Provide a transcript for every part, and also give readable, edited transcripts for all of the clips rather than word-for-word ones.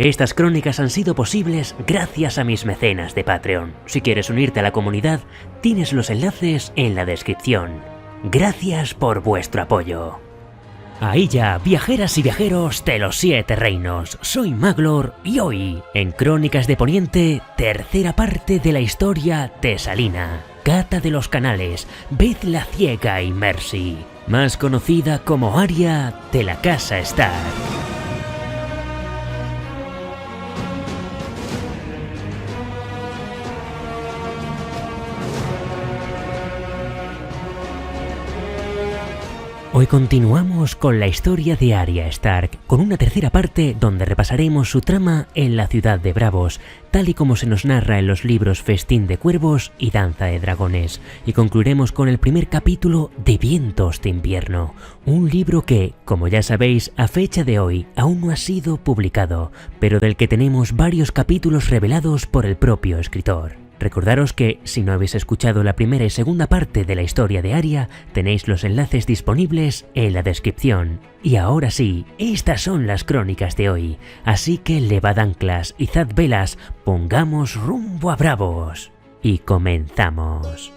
Estas crónicas han sido posibles gracias a mis mecenas de Patreon. Si quieres unirte a la comunidad, tienes los enlaces en la descripción. Gracias por vuestro apoyo. Ahí ya, viajeras y viajeros de los 7 reinos, soy Maglor y hoy, en Crónicas de Poniente, tercera parte de la historia de Salina, Gata de los Canales, Beth la Ciega y Mercy, más conocida como Arya de la Casa Stark. Hoy continuamos con la historia de Arya Stark, con una tercera parte donde repasaremos su trama en la ciudad de Bravos, tal y como se nos narra en los libros Festín de Cuervos y Danza de Dragones, y concluiremos con el primer capítulo de Vientos de Invierno, un libro que, como ya sabéis, a fecha de hoy aún no ha sido publicado, pero del que tenemos varios capítulos revelados por el propio escritor. Recordaros que, si no habéis escuchado la primera y segunda parte de la historia de Arya, tenéis los enlaces disponibles en la descripción. Y ahora sí, estas son las crónicas de hoy, así que levad anclas, izad velas, pongamos rumbo a Bravos. Y comenzamos.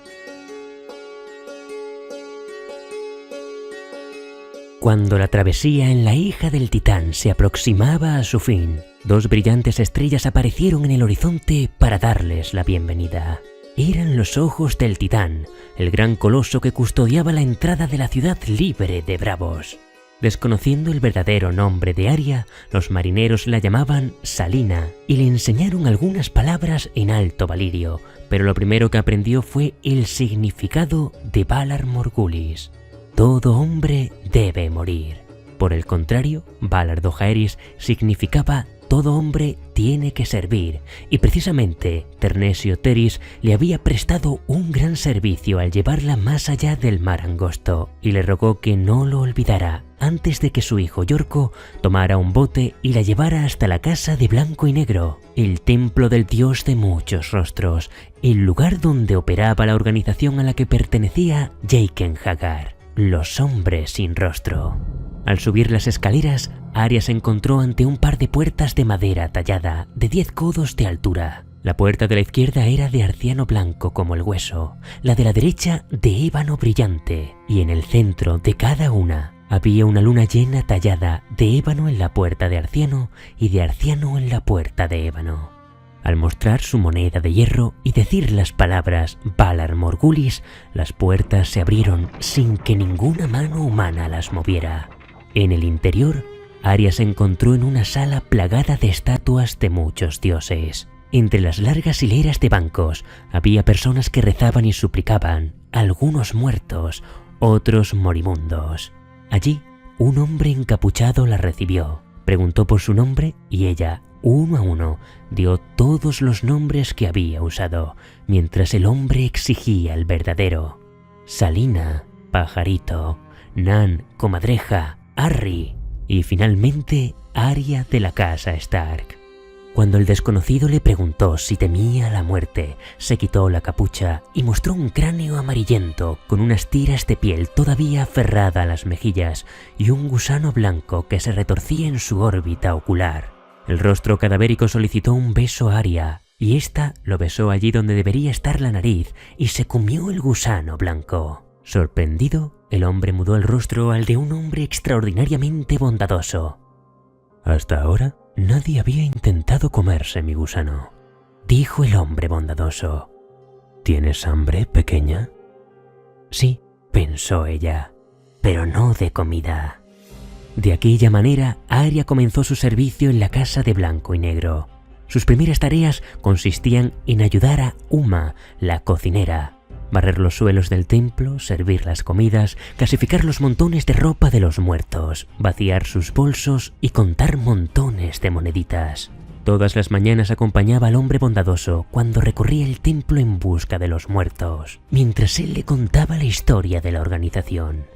Cuando la travesía en la hija del Titán se aproximaba a su fin, 2 brillantes estrellas aparecieron en el horizonte para darles la bienvenida. Eran los ojos del Titán, el gran coloso que custodiaba la entrada de la ciudad libre de Bravos. Desconociendo el verdadero nombre de Arya, los marineros la llamaban Salina y le enseñaron algunas palabras en Alto Valirio, pero lo primero que aprendió fue el significado de Valar Morghulis. Todo hombre debe morir. Por el contrario, Valar Dohaeris significaba todo hombre tiene que servir, y precisamente Ternesio Teris le había prestado un gran servicio al llevarla más allá del mar angosto, y le rogó que no lo olvidara antes de que su hijo Yorko tomara un bote y la llevara hasta la casa de Blanco y Negro, el templo del dios de muchos rostros, el lugar donde operaba la organización a la que pertenecía Jaqen H'ghar, los hombres sin rostro. Al subir las escaleras, Arya se encontró ante un par de puertas de madera tallada, de 10 codos de altura. La puerta de la izquierda era de arciano blanco como el hueso, la de la derecha de ébano brillante, y en el centro de cada una había una luna llena tallada de ébano en la puerta de arciano y de arciano en la puerta de ébano. Al mostrar su moneda de hierro y decir las palabras Valar Morghulis, las puertas se abrieron sin que ninguna mano humana las moviera. En el interior, Arya se encontró en una sala plagada de estatuas de muchos dioses. Entre las largas hileras de bancos había personas que rezaban y suplicaban, algunos muertos, otros moribundos. Allí, un hombre encapuchado la recibió, preguntó por su nombre y ella, uno a uno, dio todos los nombres que había usado, mientras el hombre exigía el verdadero. Salina, Pajarito, Nan, Comadreja, Arry y finalmente Arya de la Casa Stark. Cuando el desconocido le preguntó si temía la muerte, se quitó la capucha y mostró un cráneo amarillento con unas tiras de piel todavía aferrada a las mejillas y un gusano blanco que se retorcía en su órbita ocular. El rostro cadavérico solicitó un beso a Arya, y ésta lo besó allí donde debería estar la nariz y se comió el gusano blanco. Sorprendido, el hombre mudó el rostro al de un hombre extraordinariamente bondadoso. «Hasta ahora, nadie había intentado comerse mi gusano», dijo el hombre bondadoso. «¿Tienes hambre, pequeña?» «Sí», pensó ella, «pero no de comida». De aquella manera, Arya comenzó su servicio en la casa de Blanco y Negro. Sus primeras tareas consistían en ayudar a Uma, la cocinera, barrer los suelos del templo, servir las comidas, clasificar los montones de ropa de los muertos, vaciar sus bolsos y contar montones de moneditas. Todas las mañanas acompañaba al hombre bondadoso cuando recorría el templo en busca de los muertos, mientras él le contaba la historia de la organización.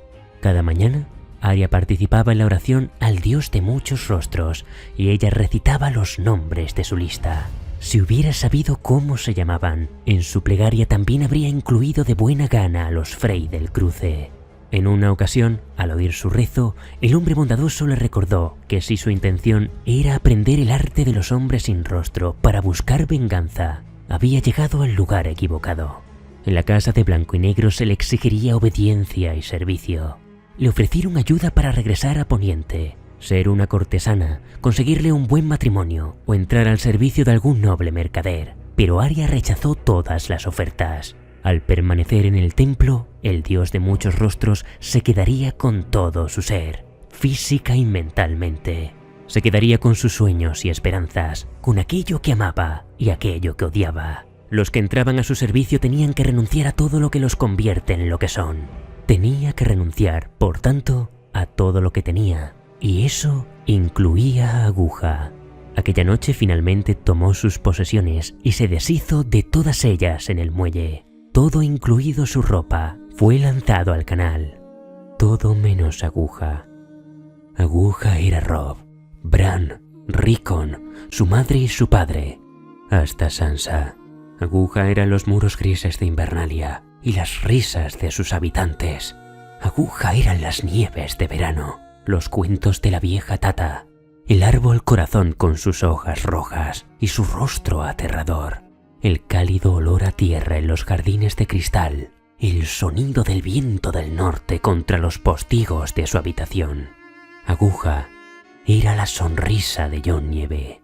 Cada mañana, Arya participaba en la oración al dios de muchos rostros y ella recitaba los nombres de su lista. Si hubiera sabido cómo se llamaban, en su plegaria también habría incluido de buena gana a los Frey del Cruce. En una ocasión, al oír su rezo, el hombre bondadoso le recordó que si su intención era aprender el arte de los hombres sin rostro para buscar venganza, había llegado al lugar equivocado. En la casa de Blanco y Negro se le exigiría obediencia y servicio. Le ofrecieron ayuda para regresar a Poniente, ser una cortesana, conseguirle un buen matrimonio o entrar al servicio de algún noble mercader, pero Arya rechazó todas las ofertas. Al permanecer en el templo, el dios de muchos rostros se quedaría con todo su ser, física y mentalmente. Se quedaría con sus sueños y esperanzas, con aquello que amaba y aquello que odiaba. Los que entraban a su servicio tenían que renunciar a todo lo que los convierte en lo que son. Tenía que renunciar, por tanto, a todo lo que tenía, y eso incluía a Aguja. Aquella noche finalmente tomó sus posesiones y se deshizo de todas ellas en el muelle. Todo, incluido su ropa, fue lanzado al canal. Todo menos Aguja. Aguja era Robb, Bran, Rickon, su madre y su padre, hasta Sansa. Aguja eran los muros grises de Invernalia y las risas de sus habitantes. Aguja eran las nieves de verano, los cuentos de la vieja Tata, el árbol corazón con sus hojas rojas y su rostro aterrador, el cálido olor a tierra en los jardines de cristal, el sonido del viento del norte contra los postigos de su habitación. Aguja era la sonrisa de Jon Nieve.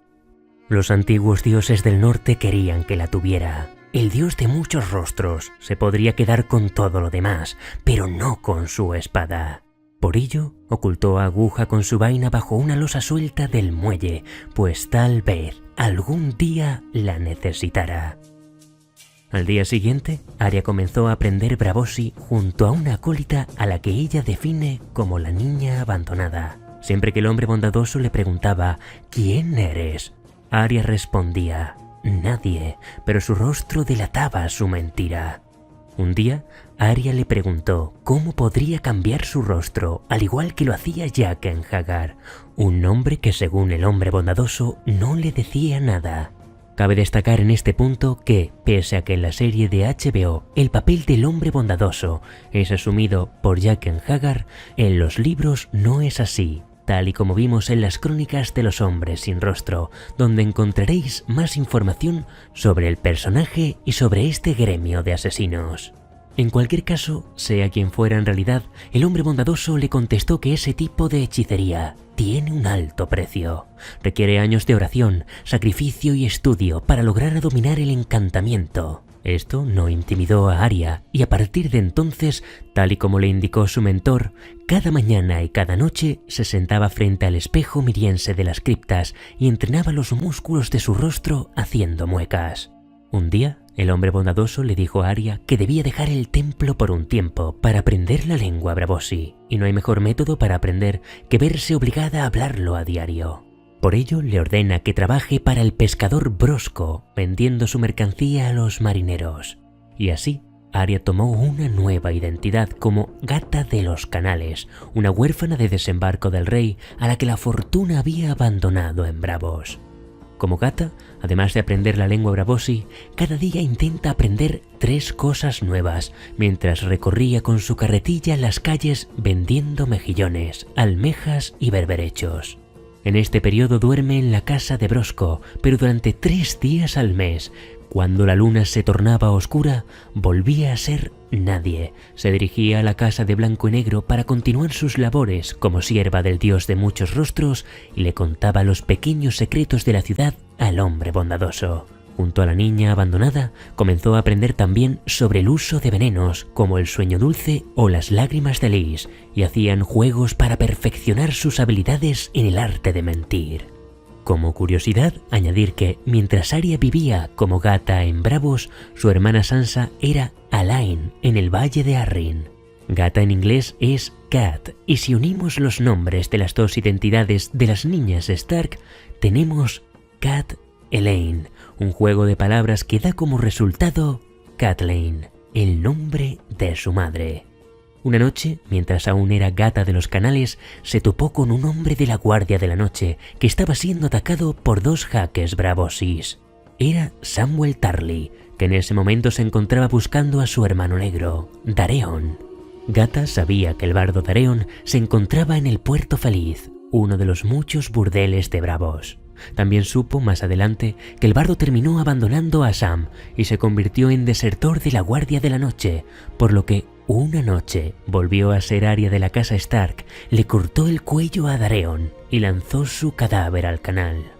Los antiguos dioses del norte querían que la tuviera. El dios de muchos rostros se podría quedar con todo lo demás, pero no con su espada. Por ello, ocultó a Aguja con su vaina bajo una losa suelta del muelle, pues tal vez algún día la necesitara. Al día siguiente, Arya comenzó a aprender Braavosi junto a una acólita a la que ella define como la niña abandonada. Siempre que el hombre bondadoso le preguntaba «¿Quién eres?», Arya respondía «Nadie», pero su rostro delataba su mentira. Un día, Arya le preguntó cómo podría cambiar su rostro, al igual que lo hacía Jaqen H'ghar, un nombre que según el hombre bondadoso no le decía nada. Cabe destacar en este punto que, pese a que en la serie de HBO el papel del hombre bondadoso es asumido por Jaqen H'ghar, en los libros no es así, tal y como vimos en las crónicas de los hombres sin rostro, donde encontraréis más información sobre el personaje y sobre este gremio de asesinos. En cualquier caso, sea quien fuera en realidad, el hombre bondadoso le contestó que ese tipo de hechicería tiene un alto precio. Requiere años de oración, sacrificio y estudio para lograr dominar el encantamiento. Esto no intimidó a Arya y a partir de entonces, tal y como le indicó su mentor, cada mañana y cada noche se sentaba frente al espejo miriense de las criptas y entrenaba los músculos de su rostro haciendo muecas. Un día, el hombre bondadoso le dijo a Arya que debía dejar el templo por un tiempo para aprender la lengua Braavosi, y no hay mejor método para aprender que verse obligada a hablarlo a diario. Por ello, le ordena que trabaje para el pescador Brosco, vendiendo su mercancía a los marineros. Y así, Arya tomó una nueva identidad como Gata de los Canales, una huérfana de desembarco del rey a la que la fortuna había abandonado en Braavos. Como Gata, además de aprender la lengua Braavosi, cada día intenta aprender 3 cosas nuevas, mientras recorría con su carretilla las calles vendiendo mejillones, almejas y berberechos. En este periodo duerme en la casa de Brosco, pero durante 3 días al mes. Cuando la luna se tornaba oscura, volvía a ser nadie. Se dirigía a la casa de Blanco y Negro para continuar sus labores como sierva del dios de muchos rostros y le contaba los pequeños secretos de la ciudad al hombre bondadoso. Junto a la niña abandonada, comenzó a aprender también sobre el uso de venenos como el sueño dulce o las lágrimas de Lys, y hacían juegos para perfeccionar sus habilidades en el arte de mentir. Como curiosidad, añadir que mientras Arya vivía como Gata en Braavos, su hermana Sansa era Alayne en el Valle de Arryn. Gata en inglés es Cat, y si unimos los nombres de las 2 identidades de las niñas Stark, tenemos Cat Elaine, un juego de palabras que da como resultado Catelyn, el nombre de su madre. Una noche, mientras aún era Gata de los Canales, se topó con un hombre de la Guardia de la Noche que estaba siendo atacado por 2 jaques Braavosis. Era Samwell Tarly, que en ese momento se encontraba buscando a su hermano negro, Dareon. Gata sabía que el bardo Dareon se encontraba en el Puerto Feliz, uno de los muchos burdeles de Bravos. También supo más adelante que el bardo terminó abandonando a Sam y se convirtió en desertor de la Guardia de la Noche, por lo que una noche volvió a ser Arya de la casa Stark, le cortó el cuello a Dareon y lanzó su cadáver al canal.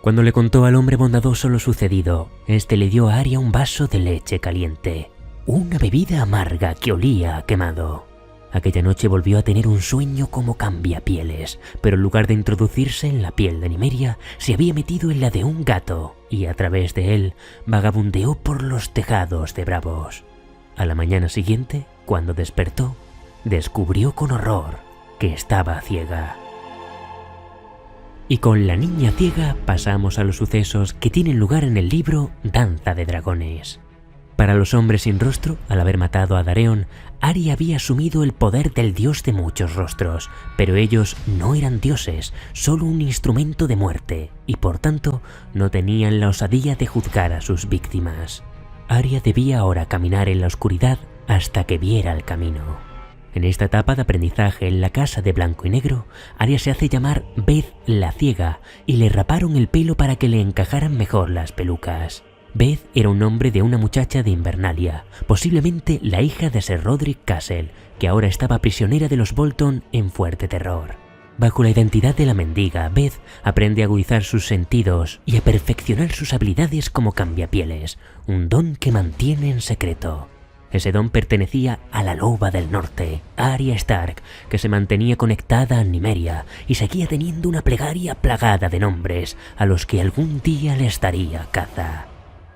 Cuando le contó al hombre bondadoso lo sucedido, este le dio a Arya un vaso de leche caliente, una bebida amarga que olía a quemado. Aquella noche volvió a tener un sueño como cambiapieles, pero en lugar de introducirse en la piel de Nymeria, se había metido en la de un gato y a través de él vagabundeó por los tejados de Bravos. A la mañana siguiente, cuando despertó, descubrió con horror que estaba ciega. Y con la niña ciega pasamos a los sucesos que tienen lugar en el libro Danza de Dragones. Para los hombres sin rostro, al haber matado a Dareon, Arya había asumido el poder del dios de muchos rostros, pero ellos no eran dioses, solo un instrumento de muerte, y por tanto no tenían la osadía de juzgar a sus víctimas. Arya debía ahora caminar en la oscuridad hasta que viera el camino. En esta etapa de aprendizaje en la casa de Blanco y Negro, Arya se hace llamar Beth la Ciega y le raparon el pelo para que le encajaran mejor las pelucas. Beth era un nombre de una muchacha de Invernalia, posiblemente la hija de Ser Roderick Castle, que ahora estaba prisionera de los Bolton en Fuerte Terror. Bajo la identidad de la mendiga, Beth aprende a agudizar sus sentidos y a perfeccionar sus habilidades como cambiapieles, un don que mantiene en secreto. Ese don pertenecía a la loba del norte, Arya Stark, que se mantenía conectada a Nymeria y seguía teniendo una plegaria plagada de nombres a los que algún día les daría caza.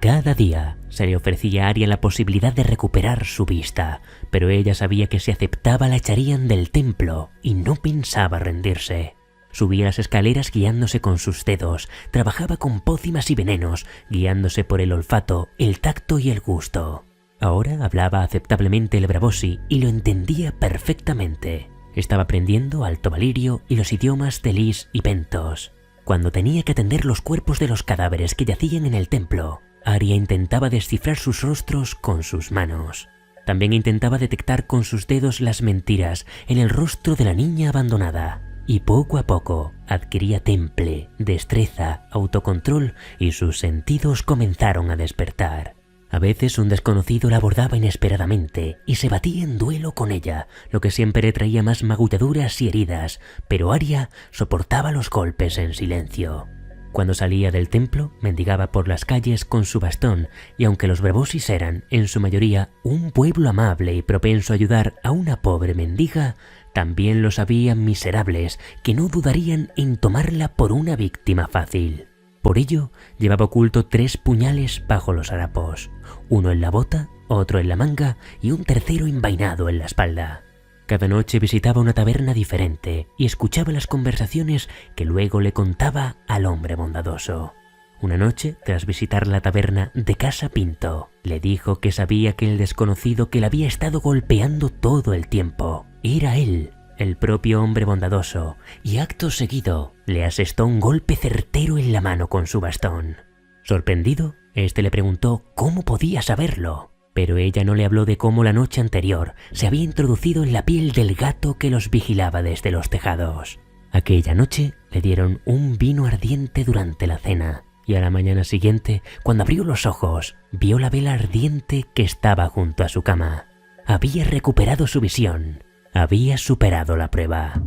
Cada día se le ofrecía a Arya la posibilidad de recuperar su vista, pero ella sabía que si aceptaba la echarían del templo y no pensaba rendirse. Subía las escaleras guiándose con sus dedos, trabajaba con pócimas y venenos, guiándose por el olfato, el tacto y el gusto. Ahora hablaba aceptablemente el Braavosi y lo entendía perfectamente. Estaba aprendiendo alto valirio y los idiomas de Lys y Pentos. Cuando tenía que atender los cuerpos de los cadáveres que yacían en el templo, Arya intentaba descifrar sus rostros con sus manos. También intentaba detectar con sus dedos las mentiras en el rostro de la niña abandonada. Y poco a poco adquiría temple, destreza, autocontrol y sus sentidos comenzaron a despertar. A veces un desconocido la abordaba inesperadamente y se batía en duelo con ella, lo que siempre traía más magulladuras y heridas, pero Arya soportaba los golpes en silencio. Cuando salía del templo, mendigaba por las calles con su bastón, y aunque los Braavosis eran, en su mayoría, un pueblo amable y propenso a ayudar a una pobre mendiga, también los había miserables que no dudarían en tomarla por una víctima fácil. Por ello, llevaba oculto 3 puñales bajo los harapos, uno en la bota, otro en la manga y un tercero envainado en la espalda. Cada noche visitaba una taberna diferente y escuchaba las conversaciones que luego le contaba al hombre bondadoso. Una noche, tras visitar la taberna de Casa Pinto, le dijo que sabía que el desconocido que la había estado golpeando todo el tiempo era él, el propio hombre bondadoso, y acto seguido le asestó un golpe certero en la mano con su bastón. Sorprendido, este le preguntó cómo podía saberlo. Pero ella no le habló de cómo la noche anterior se había introducido en la piel del gato que los vigilaba desde los tejados. Aquella noche le dieron un vino ardiente durante la cena, y a la mañana siguiente, cuando abrió los ojos, vio la vela ardiente que estaba junto a su cama. Había recuperado su visión, había superado la prueba.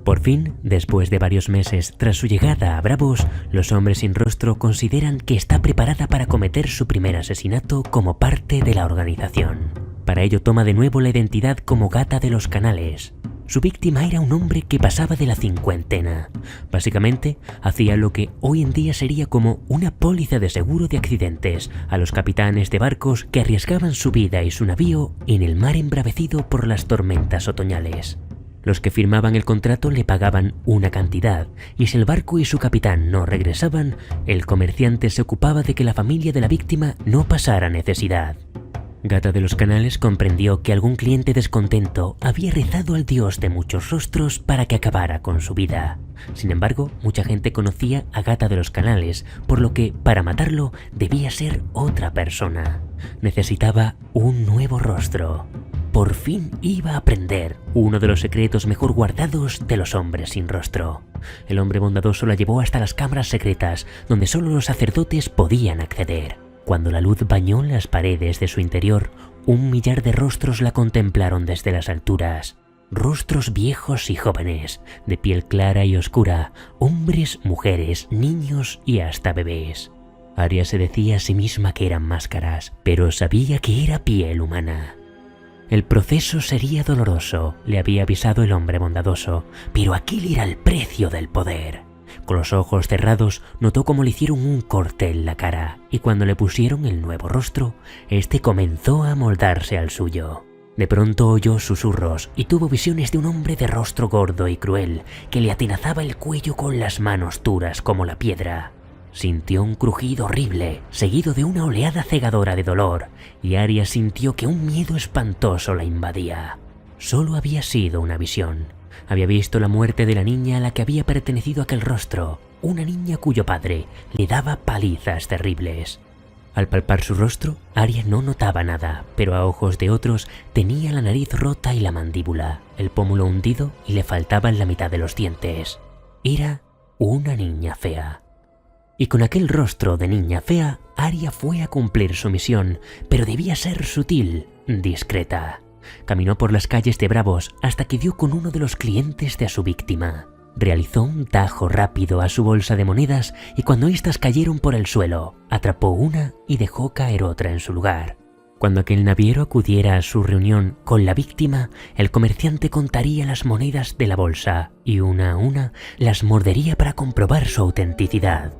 Por fin, después de varios meses tras su llegada a Bravos, los hombres sin rostro consideran que está preparada para cometer su primer asesinato como parte de la organización. Para ello toma de nuevo la identidad como Gata de los Canales. Su víctima era un hombre que pasaba de la 50. Básicamente, hacía lo que hoy en día sería como una póliza de seguro de accidentes a los capitanes de barcos que arriesgaban su vida y su navío en el mar embravecido por las tormentas otoñales. Los que firmaban el contrato le pagaban una cantidad, y si el barco y su capitán no regresaban, el comerciante se ocupaba de que la familia de la víctima no pasara necesidad. Gata de los Canales comprendió que algún cliente descontento había rezado al dios de muchos rostros para que acabara con su vida. Sin embargo, mucha gente conocía a Gata de los Canales, por lo que, para matarlo, debía ser otra persona. Necesitaba un nuevo rostro. por fin iba a aprender uno de los secretos mejor guardados de los hombres sin rostro. El hombre bondadoso la llevó hasta las cámaras secretas, donde solo los sacerdotes podían acceder. Cuando la luz bañó las paredes de su interior, 1 millar de rostros la contemplaron desde las alturas. Rostros viejos y jóvenes, de piel clara y oscura, hombres, mujeres, niños y hasta bebés. Aria se decía a sí misma que eran máscaras, pero sabía que era piel humana. El proceso sería doloroso, le había avisado el hombre bondadoso, pero aquel era el precio del poder. Con los ojos cerrados, notó cómo le hicieron un corte en la cara, y cuando le pusieron el nuevo rostro, este comenzó a moldarse al suyo. De pronto oyó susurros y tuvo visiones de un hombre de rostro gordo y cruel, que le atenazaba el cuello con las manos duras como la piedra. Sintió un crujido horrible, seguido de una oleada cegadora de dolor, y Aria sintió que un miedo espantoso la invadía. Solo había sido una visión. Había visto la muerte de la niña a la que había pertenecido aquel rostro, una niña cuyo padre le daba palizas terribles. Al palpar su rostro, Aria no notaba nada, pero a ojos de otros tenía la nariz rota y la mandíbula, el pómulo hundido y le faltaban la mitad de los dientes. Era una niña fea. Y con aquel rostro de niña fea, Aria fue a cumplir su misión, pero debía ser sutil, discreta. Caminó por las calles de Bravos hasta que dio con uno de los clientes de su víctima. Realizó un tajo rápido a su bolsa de monedas y cuando éstas cayeron por el suelo, atrapó una y dejó caer otra en su lugar. Cuando aquel naviero acudiera a su reunión con la víctima, el comerciante contaría las monedas de la bolsa y una a una las mordería para comprobar su autenticidad.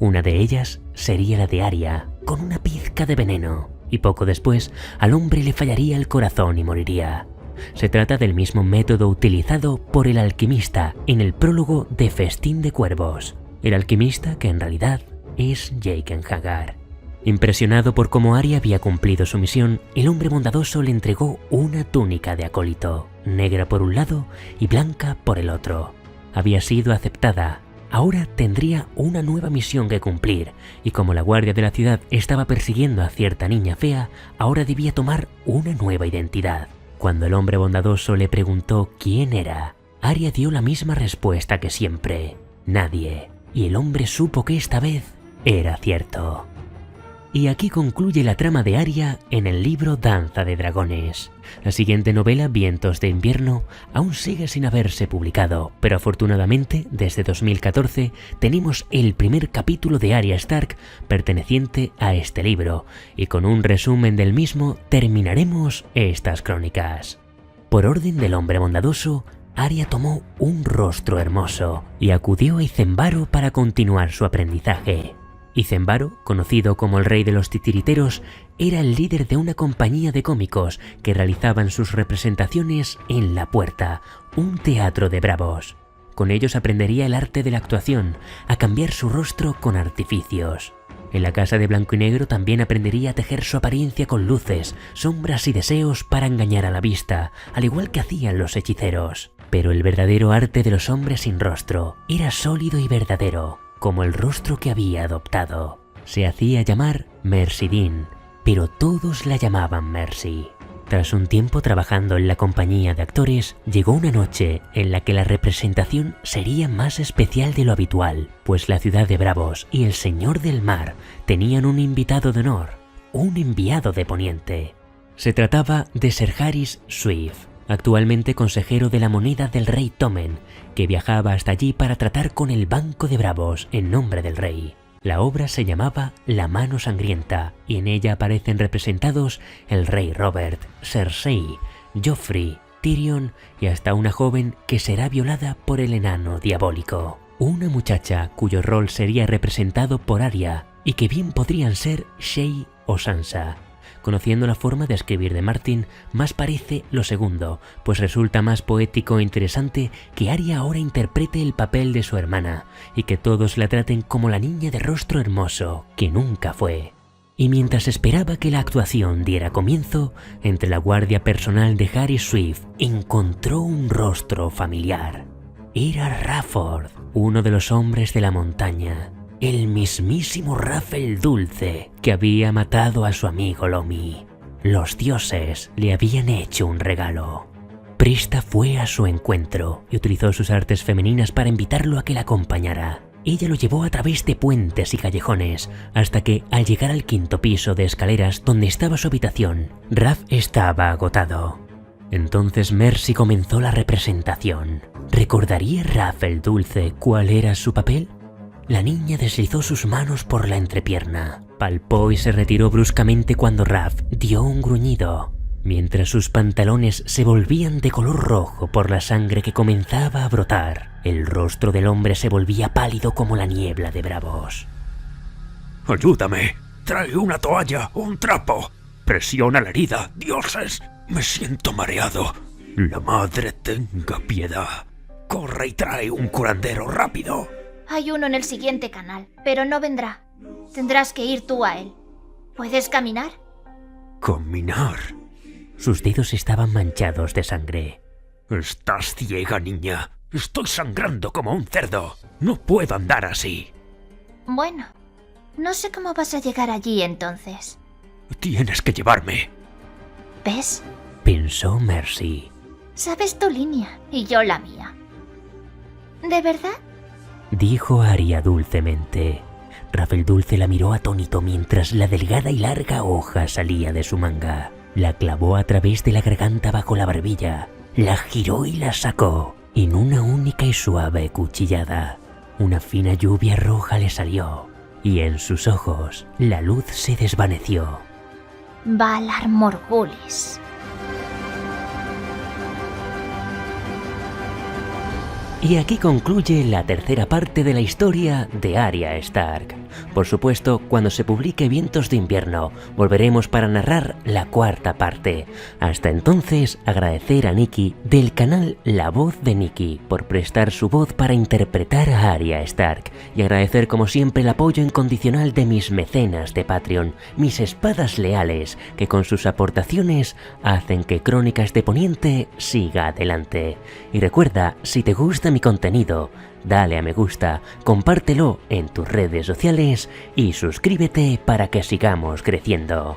Una de ellas sería la de Aria, con una pizca de veneno, y poco después al hombre le fallaría el corazón y moriría. Se trata del mismo método utilizado por el alquimista en el prólogo de Festín de Cuervos. El alquimista que en realidad es Jaqen H'ghar. Impresionado por cómo Aria había cumplido su misión, el hombre bondadoso le entregó una túnica de acólito, negra por un lado y blanca por el otro. Había sido aceptada. Ahora tendría una nueva misión que cumplir, y como la guardia de la ciudad estaba persiguiendo a cierta niña fea, ahora debía tomar una nueva identidad. Cuando el hombre bondadoso le preguntó quién era, Aria dio la misma respuesta que siempre: nadie. Y el hombre supo que esta vez era cierto. Y aquí concluye la trama de Aria en el libro Danza de Dragones. La siguiente novela, Vientos de Invierno, aún sigue sin haberse publicado, pero afortunadamente, desde 2014, tenemos el primer capítulo de Arya Stark perteneciente a este libro, y con un resumen del mismo terminaremos estas crónicas. Por orden del hombre bondadoso, Aria tomó un rostro hermoso y acudió a Izembaro para continuar su aprendizaje. Izembaro, conocido como el rey de los titiriteros, era el líder de una compañía de cómicos que realizaban sus representaciones en La Puerta, un teatro de Bravos. Con ellos aprendería el arte de la actuación, a cambiar su rostro con artificios. En la casa de blanco y negro también aprendería a tejer su apariencia con luces, sombras y deseos para engañar a la vista, al igual que hacían los hechiceros. Pero el verdadero arte de los hombres sin rostro era sólido y verdadero, como el rostro que había adoptado. Se hacía llamar Mercydin, pero todos la llamaban Mercy. Tras un tiempo trabajando en la compañía de actores, llegó una noche en la que la representación sería más especial de lo habitual, pues la ciudad de Bravos y el Señor del Mar tenían un invitado de honor, un enviado de Poniente. Se trataba de Ser Harys Swift, actualmente consejero de la moneda del rey Tommen, que viajaba hasta allí para tratar con el Banco de Bravos en nombre del rey. La obra se llamaba La Mano Sangrienta y en ella aparecen representados el rey Robert, Cersei, Joffrey, Tyrion y hasta una joven que será violada por el enano diabólico. Una muchacha cuyo rol sería representado por Arya y que bien podrían ser Shae o Sansa. Conociendo la forma de escribir de Martin, más parece lo segundo, pues resulta más poético e interesante que Arya ahora interprete el papel de su hermana y que todos la traten como la niña de rostro hermoso que nunca fue. Y mientras esperaba que la actuación diera comienzo, entre la guardia personal de Harys Swift encontró un rostro familiar. Era Rafford, uno de los hombres de la montaña. El mismísimo Raff el Dulce, que había matado a su amigo Lomi. Los dioses le habían hecho un regalo. Prista fue a su encuentro y utilizó sus artes femeninas para invitarlo a que la acompañara. Ella lo llevó a través de puentes y callejones, hasta que, al llegar al 5.º piso de escaleras donde estaba su habitación, Raph estaba agotado. Entonces Mercy comenzó la representación. ¿Recordaría Raph el Dulce cuál era su papel? La niña deslizó sus manos por la entrepierna, palpó y se retiró bruscamente cuando Raph dio un gruñido, mientras sus pantalones se volvían de color rojo por la sangre que comenzaba a brotar. El rostro del hombre se volvía pálido como la niebla de Bravos. ¡Ayúdame! ¡Trae una toalla o un trapo! ¡Presiona la herida, dioses! ¡Me siento mareado! ¡La madre tenga piedad! ¡Corre y trae un curandero rápido! Hay uno en el siguiente canal, pero no vendrá. Tendrás que ir tú a él. ¿Puedes caminar? ¿Caminar? Sus dedos estaban manchados de sangre. Estás ciega, niña. Estoy sangrando como un cerdo. No puedo andar así. Bueno, no sé cómo vas a llegar allí entonces. Tienes que llevarme. ¿Ves? Pensó Mercy. Sabes tu línea y yo la mía. ¿De verdad? Dijo Aria dulcemente. Raph el Dulce la miró atónito mientras la delgada y larga hoja salía de su manga. La clavó a través de la garganta bajo la barbilla, la giró y la sacó en una única y suave cuchillada. Una fina lluvia roja le salió y en sus ojos la luz se desvaneció. Valar Morghulis. Y aquí concluye la tercera parte de la historia de Arya Stark. Por supuesto, cuando se publique Vientos de Invierno, volveremos para narrar la cuarta parte. Hasta entonces, agradecer a Nikki del canal La Voz de Nikki por prestar su voz para interpretar a Arya Stark, y agradecer como siempre el apoyo incondicional de mis mecenas de Patreon, mis espadas leales, que con sus aportaciones hacen que Crónicas de Poniente siga adelante. Y recuerda, si te gusta mi contenido, dale a me gusta, compártelo en tus redes sociales y suscríbete para que sigamos creciendo.